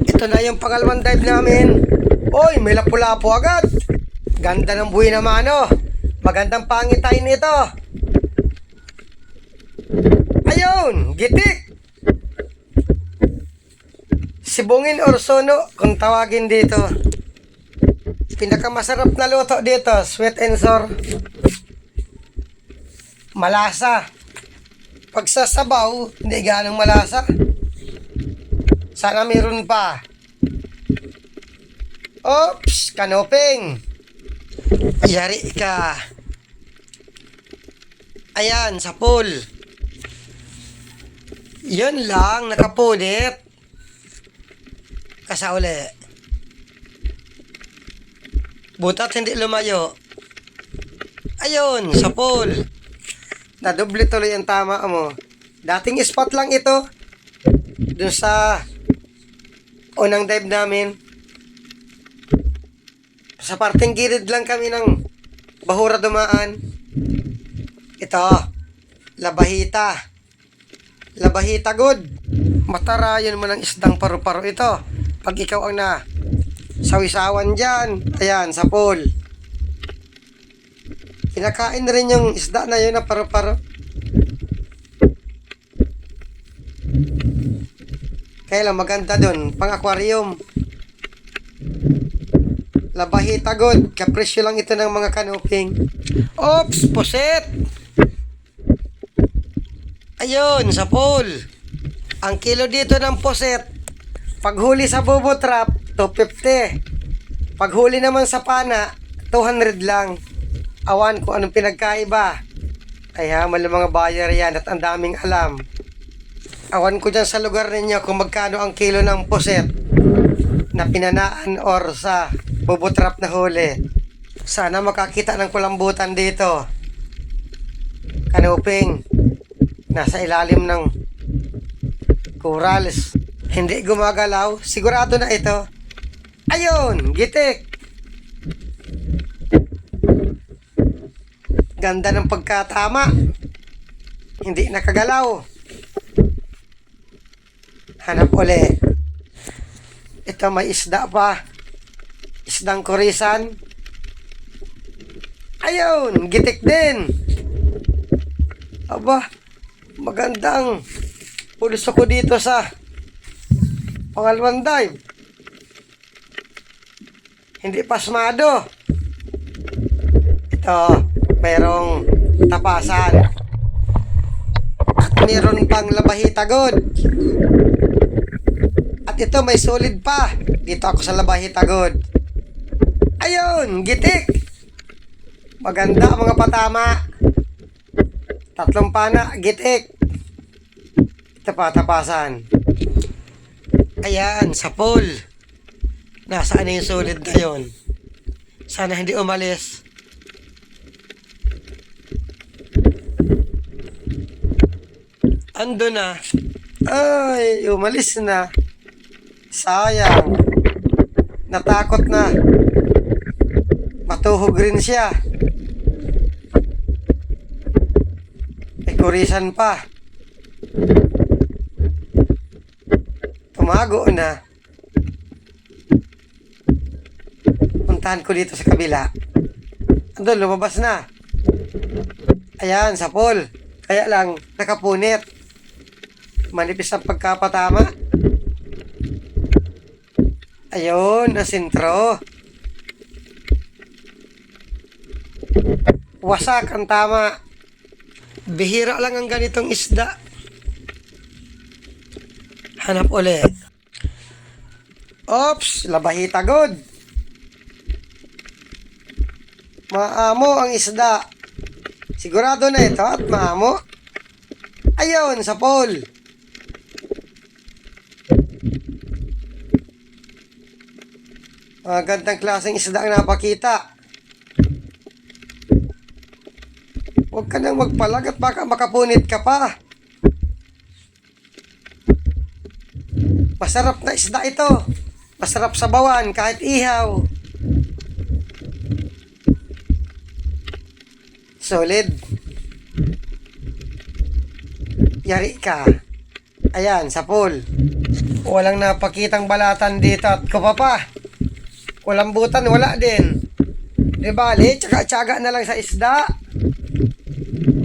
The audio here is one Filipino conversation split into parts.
Ito na yung pangalawang dive namin. Oy, may lapu-lapu agad. Ganda ng buhay naman, oh. Magandang pangitain nito. Ayun, gitik. Sibungin or sono, kung tawagin dito. Pinakamasarap na luto dito, sweet and sour. Malasa. Pag sa sabaw, hindi ganong malasa. Sana meron pa. Oops, kanoping. Yari ka. Ayan, sa pool. Yun lang, nakapunit. Kasauli. Butat hindi lumayo. Ayun, sa pool. Nadoble tuloy ang tama mo. Dating spot lang ito. Dun sa unang dive namin. Sa parteng gilid lang kami ng bahura dumaan. Ito, labahita. Labahita good. Matarayan mo ng isdang paru-paro ito. Pag ikaw ang na sawisawan dyan. Ayan, sa pool. Kinakain rin yung isda na yun na paru-paro. Kaya lang maganda dun, pang aquarium. Labahita good. Kapresyo lang ito ng mga kanoping. Oops, puset. Ayun, sa pool. Ang kilo dito ng puset, paghuli sa bobo trap, 250. Paghuli naman sa pana, 200 lang. Awan kung anong pinagkaiba. Kaya mali mga buyer yan at ang daming alam. Awan ko dyan sa lugar ninyo kung magkano ang kilo ng puset na pinanaan or sa bubutrap na huli. Sana makakita ng kulambutan dito. Kanuping, nasa ilalim ng corals. Hindi gumagalaw. Sigurado na ito. Ayun, gitik. Ganda ng pagkatama. Hindi nakagalaw. Hanap uli. Ito may isda pa. Isdang kurisan. Ayun, gitik din. Aba, magandang pulis ako dito sa pangalawang dive. Hindi pasmado. Ito, merong tapasan. At meron pang labahita good. At ito may solid pa. Dito ako sa labahita good. Ayun, gitik. Maganda mga patama. Tatlong pana, gitik. Ito pa, tapasan. Ayan, sa pool. Nasaan na yung solid na yun? Sana hindi umalis. Ando na. Ay, umalis na. Sayang. Natakot na. Matuhog rin siya. May kurisan pa. Tumago na. Puntahan ko dito sa kabila. Ando, lumabas na. Ayan, sa pool. Kaya lang, nakapunit. Manipis ang pagkapatama. Ayun, nasintro. Wasak ang tama. Bihira lang ang ganitong isda. Hanap ulit. Oops, labahita good. Maamo ang isda. Sigurado na ito at maamo. Ayun, sa pool. Gandang klaseng isda ang napakita. Huwag ka nang magpalag at baka makapunit ka pa. Masarap na isda ito. Masarap sa bawan kahit ihaw. Solid. Yari ka. Ayan, sa pool. Walang napakitang balatan dito at kapapa. Kulambutan, wala din. Di bali, tsaga-tsaga na lang sa isda.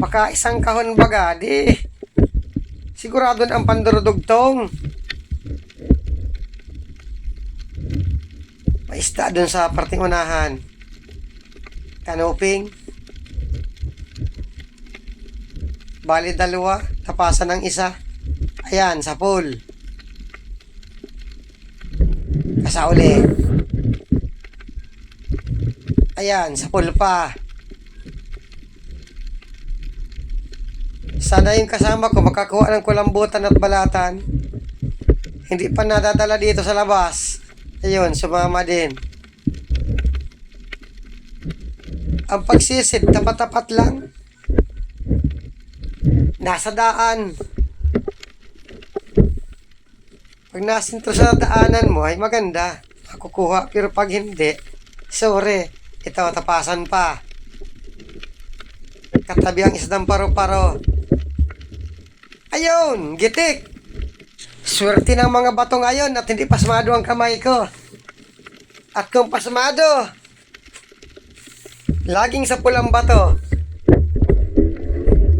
Baka isang kahon baga, di. Sigurado na ang pandurudugtong. May isda dun sa parting unahan. Kanuping. Bali dalawa, tapasan ng isa. Ayan, sa pool. Kasauli. Ayan, sa pool pa. Sana yung kasama ko makakuha ng kulambutan at balatan. Hindi pa nadadala dito sa labas. Ayun, sumama din. Ang pagsisid, tapat-tapat lang. Nasa daan. Pag nasintro sa daanan mo ay maganda. Makukuha. Pero pag hindi, sorry. Ito, tapasan pa. Katabi ang isdang paro-paro. Ayun, gitik. Swerte ng mga bato ngayon at hindi pasmado ang kamay ko. At kung pasmado, laging sa pulang bato.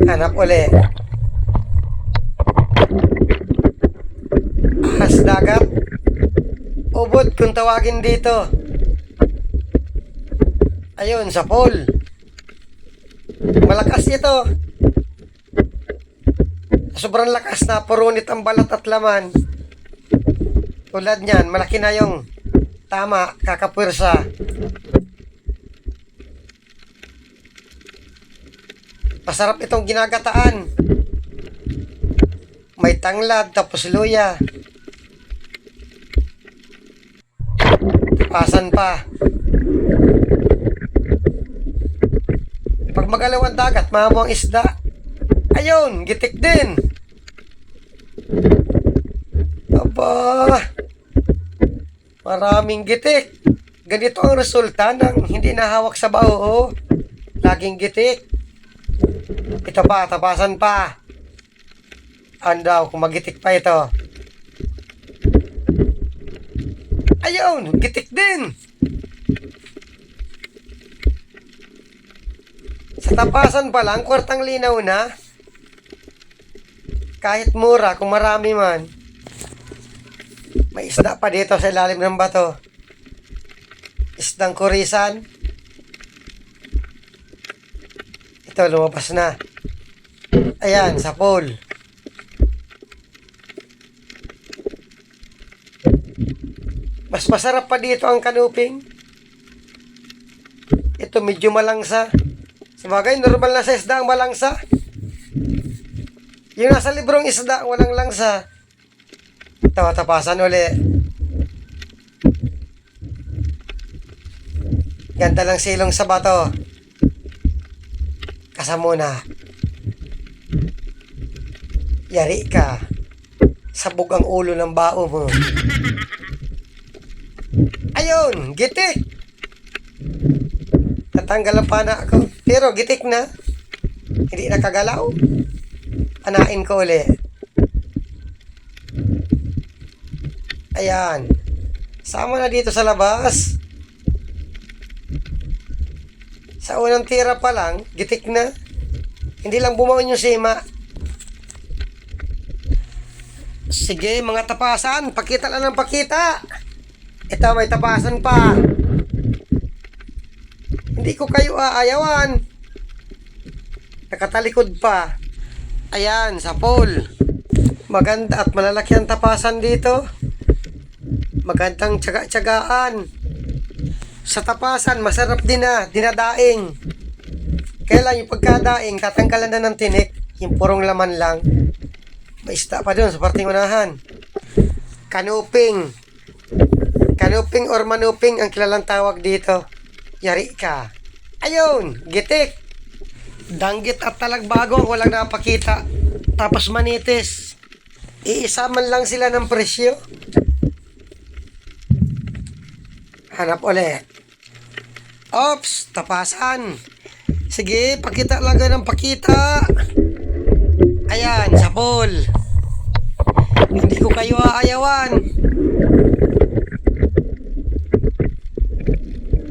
Hanap uli. Ahas dagat. Ubod kung tawagin dito. Ayun, sa pool. Malakas ito. Sobrang lakas na purunit ang balat at laman. Tulad niyan, malaki na yung tama, kakapwersa. Masarap itong ginagataan. May tanglad, tapos luya. Pasan pa. Pag magalaw ang dagat, mahamo ang isda. Ayun, gitik din. Aba, maraming gitik. Ganito ang resulta ng hindi nahawak sa bao. Laging gitik. Ito pa, tapasan pa. Andaw, kung magitik pa ito. Ayun, gitik din. Sa tapasan pa lang, kwartang linaw na. Kahit mura, kung marami man. May isda pa dito sa ilalim ng bato. Isdang kurisan. Ito, lumabas na. Ayan, sa pool. Mas masarap pa dito ang kanuping. Ito, medyo malangsa. Sabagay, normal na sa isda ang malangsa. Yung nasa librong isda, walang langsa. Ito, tapasan uli. Ganda lang silong sa bato. Kasamuna. Yari ka. Sabog ang ulo ng bao mo. Ayun, gitik. Natanggal ang pana ako. Pero gitik na. Hindi nakagalaw. Anain ko uli. Ayan. Sama na dito sa labas. Sa unang tira pa lang, gitik na. Hindi lang bumaon yung sima. Sige, mga tapasan. Pakita lang ng pakita. Ito, may tapasan pa. Hindi ko kayo aayawan. Nakatalikod pa. Ayan, sa pool. Maganda at malalaki ang tapasan dito. Magandang tsaga-tsagaan. Sa tapasan, masarap din na, dinadaing. Kaya lang yung pagkadaing, tatanggalan na ng tinik. Yung purong laman lang. May isda pa dun sa parting unahan. Kanuping. Kanuping or manuping ang kilalang tawag dito. Yari ka. Ayun, gitik. Danggit at talagbago, walang napakita. Tapos manitis. Iisa man lang sila ng presyo. Hanap ulit. Ops, tapasan. Sige, pakita lang ng pakita. Ayan, sa pool. Hindi ko kayo aayawan.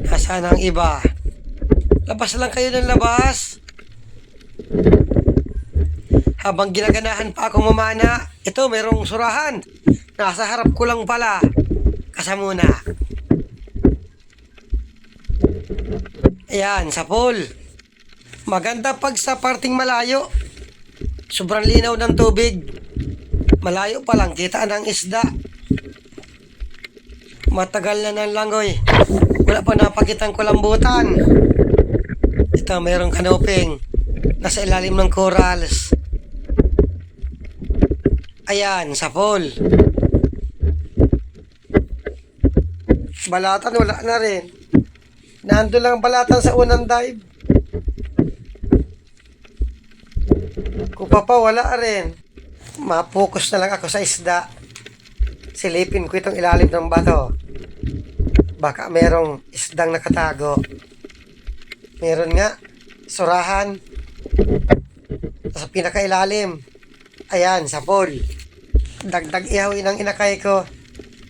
Nasaan ang iba? Labas lang kayo ng labas. Habang ginaganahan pa akong mamana, ito merong surahan. Nasa harap ko lang pala. Kasamuna. Ayan, sa pool. Maganda pag sa parting malayo. Sobrang linaw ng tubig. Malayo pa lang, kita ng isda. Matagal na ng langoy. Wala pa napakitang kulambutan. Ito, mayroong kanoping. Nasa ilalim ng corals. Ayan, sa pool. Balatan, wala na rin. Nandun lang ang balatan sa unang dive. Kupa pa, wala rin. Mapokus na lang ako sa isda. Silipin ko itong ilalim ng bato. Baka merong isdang nakatago. Meron nga, surahan. Sa pinakailalim. Ayan, sa pool. Dagdag ihawin ang inakay ko.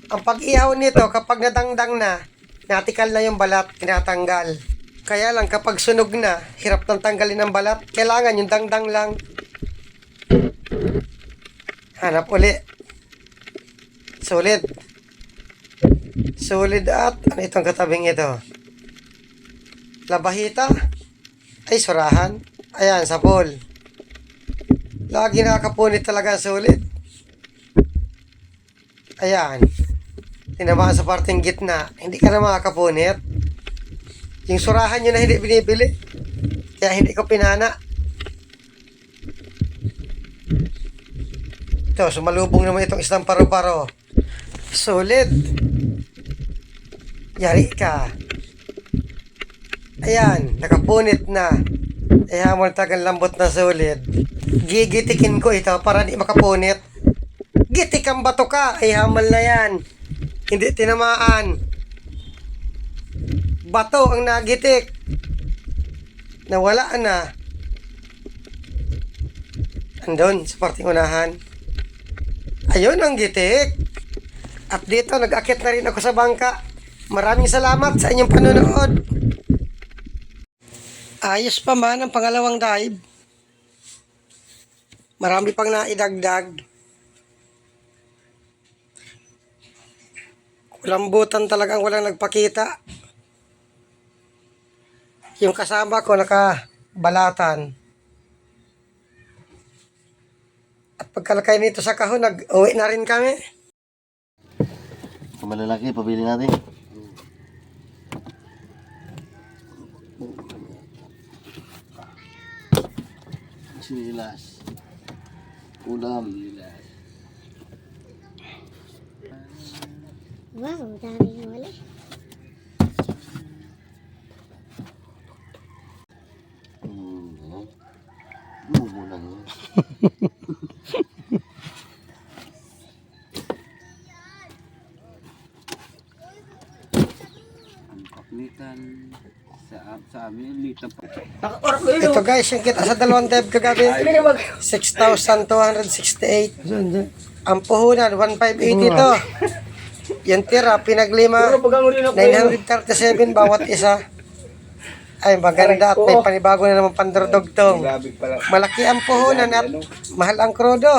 Ang pag-ihaw nito, kapag nadangdang na, natikal na yung balat, tinatanggal. Kaya lang kapag sunog na, hirap nang tanggalin ang balat. Kailangan yung dangdang lang. Hanap uli. Sulit. Sulit at ano itong katabing ito? Labahita. Ay, surahan. Ayan, sa pool. Lagi nakakapunit talaga ang sulit. Ayan. Tinamaan sa parteng gitna. Hindi ka na makakapunit. Yung surahan nyo na hindi binibili. Kaya hindi ko pinana. Ito, sumalubong naman itong isang paro-paro. Sulit. Yari ka. Ayan, nakapunit na. Kaya mo tagang lambot na sulit. Gigitikin ko ito para di makapunit. Gitik ang bato ka. Ay hamal na yan. Hindi tinamaan. Bato ang nagitik. Nawala na. Andun sa parting unahan. Ayun ang gitik. At dito nag-akit na rin ako sa bangka. Maraming salamat sa inyong panonood. Ayos pa man ang pangalawang dive. Marami pang naidagdag. Kulambutan talagang walang nagpakita. Yung kasama ko nakabalatan. At pagkalakay nito sa kahon, nag-uwi na rin kami. Kung malalaki, pabili natin. Sinilas. Ulam. Wow, daming wala. Lumo lang yun. Paklitan sa amin litan pa. Ito guys, yung kita sa dalawang dive kagabi. 6,268. Ang puhunan, 1,580 to. Yung tira, pinaglima, 937 bawat isa. Ay, maganda at may panibago na naman pandordogtong. Malaki ang puhunan at mahal ang krudo.